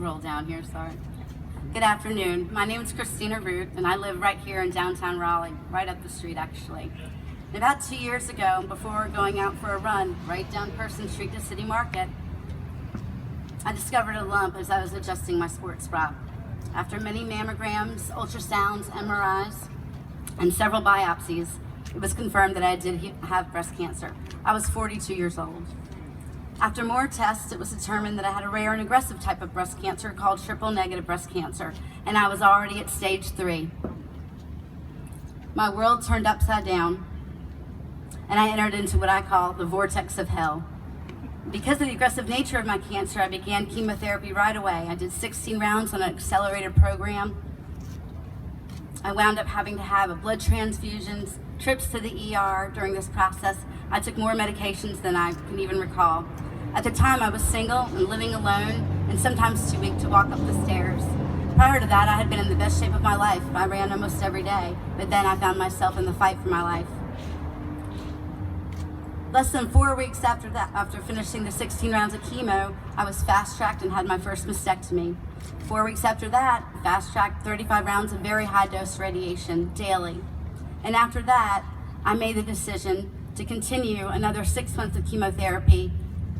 scroll down here, sorry. Good afternoon. My name is Christina and I live right here in downtown Raleigh, right up the street actually. And about 2 years ago, before going out for a run right down Person Street to City Market, I discovered a lump as I was adjusting my sports bra. After many mammograms, ultrasounds, MRIs, and several biopsies, it was confirmed that I did have breast cancer. I was 42 years old. After more tests, it was determined that I had a rare and aggressive type of breast cancer called triple-negative breast cancer, and I was already at stage 3. My world turned upside down, and I entered into what I call the vortex of hell. Because of the aggressive nature of my cancer, I began chemotherapy right away. I did 16 rounds on an accelerated program. I wound up having to have blood transfusions, trips to the ER during this process. I took more medications than I can even recall. At the time, I was single and living alone and sometimes too weak to walk up the stairs. Prior to that, I had been in the best shape of my life. I ran almost every day, but then I found myself in the fight for my life. Less than 4 weeks after finishing the 16 rounds of chemo, I was fast-tracked and had my first mastectomy. 4 weeks after that, fast-tracked 35 rounds of very high-dose radiation daily. And after that, I made the decision to continue another 6 months of chemotherapy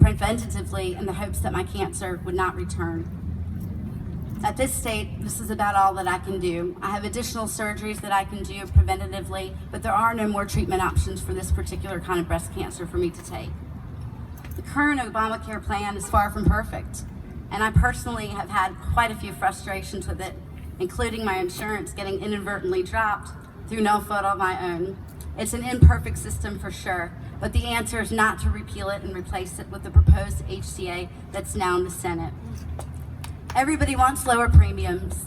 preventatively in the hopes that my cancer would not return. At this state, this is about all that I can do. I have additional surgeries that I can do preventatively, but there are no more treatment options for this particular kind of breast cancer for me to take. The current Obamacare plan is far from perfect, and I personally have had quite a few frustrations with it, including my insurance getting inadvertently dropped through no fault of my own. It's an imperfect system for sure, but the answer is not to repeal it and replace it with the proposed HCA that's now in the Senate. Everybody wants lower premiums,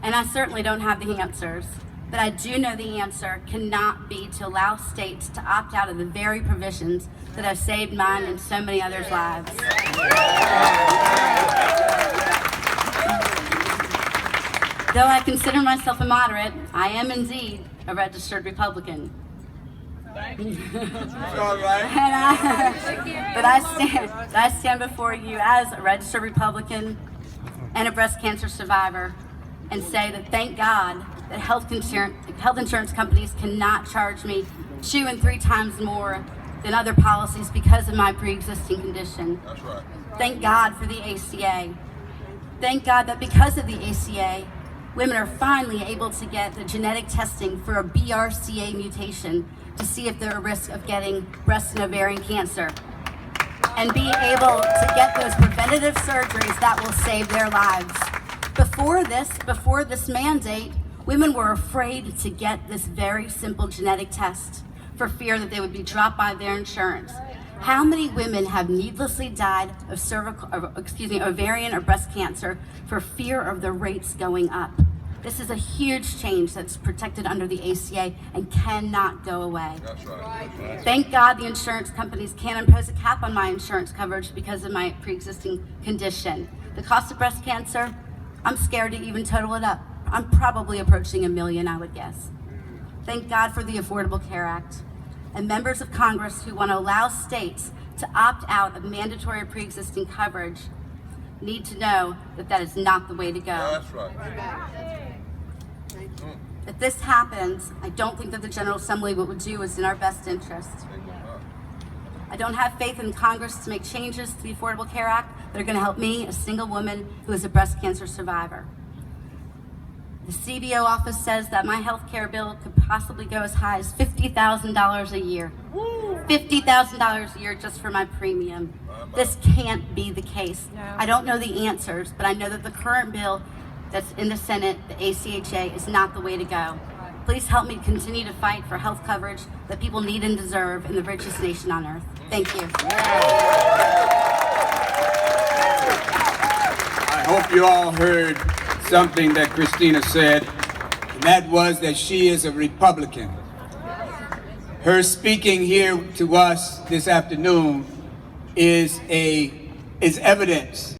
and I certainly don't have the answers, but I do know the answer cannot be to allow states to opt out of the very provisions that have saved mine and so many others' lives. Though I consider myself a moderate, I am indeed a registered Republican. But I stand before you as a registered Republican and a breast cancer survivor and say that thank God that health insurance companies cannot charge me 2 and 3 times more than other policies because of my pre-existing condition. That's right. Thank God for the ACA. Thank God that because of the ACA, women are finally able to get the genetic testing for a BRCA mutation to see if they're at risk of getting breast and ovarian cancer, and be able to get those preventative surgeries that will save their lives. Before this mandate, women were afraid to get this very simple genetic test for fear that they would be dropped by their insurance. How many women have needlessly died of ovarian or breast cancer for fear of the rates going up? This is a huge change that's protected under the ACA and cannot go away. That's right. That's right. Thank God the insurance companies can't impose a cap on my insurance coverage because of my pre-existing condition. The cost of breast cancer, I'm scared to even total it up. I'm probably approaching $1 million, I would guess. Thank God for the Affordable Care Act. And members of Congress who want to allow states to opt out of mandatory pre-existing coverage need to know that that is not the way to go. That's right. If this happens, I don't think that the General Assembly would do is in our best interest. I don't have faith in Congress to make changes to the Affordable Care Act that are going to help me, a single woman who is a breast cancer survivor. The CBO office says that my health care bill could possibly go as high as $50,000 a year. $50,000 a year just for my premium. This can't be the case. I don't know the answers, but I know that the current bill that's in the Senate, the ACHA, is not the way to go. Please help me continue to fight for health coverage that people need and deserve in the richest nation on earth. Thank you. I hope you all heard something that Christina said, and that was that she is a Republican. Her speaking here to us this afternoon is evidence